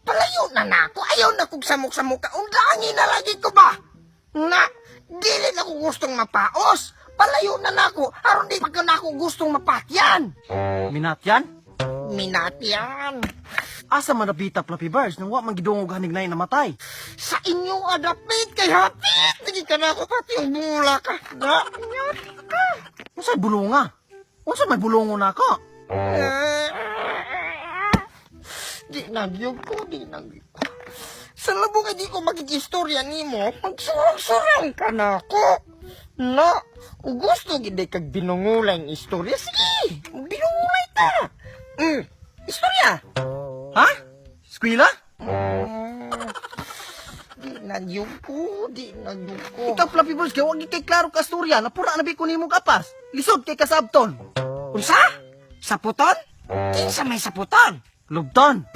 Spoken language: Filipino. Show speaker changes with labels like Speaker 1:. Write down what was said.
Speaker 1: palayo na nako. Ayaw na kong samok-samok ka. Undangin na lagi ko ba? Na, dili na ko gustong mapaos. Palayo na nako. Aron di pagka na ako gustong mapatyan.
Speaker 2: Minatyan?
Speaker 1: Minatyan.
Speaker 2: Asa man nabita Flappy Birds nang wa man gidungog hanig na namatay?
Speaker 1: Sa inyo adapit kay hapit. Hindi ka na ako pati yung mula ka. Na, ka.
Speaker 2: Unsay bulunga? Unsa may bulungo na ako?
Speaker 1: Di nagyog ko, di nagyog ko. Sa labo ka di ko magkikistorya ni mo, magsurang-surang ka na ako. Na, kung gusto gindi kag binungulay ng istorya, sige, binungulay ta. Istorya.
Speaker 2: Ha? Eskwela?
Speaker 1: Di nagyog ko, di nagyog ko.
Speaker 2: Ikaw Flappy Birds kay wa gyud kay klaro ka storya, napura na bi ko nimo kapas. Lisod kay kasabton.
Speaker 1: Unsa? Saputon? Kinsa may saputon?
Speaker 2: Lubton.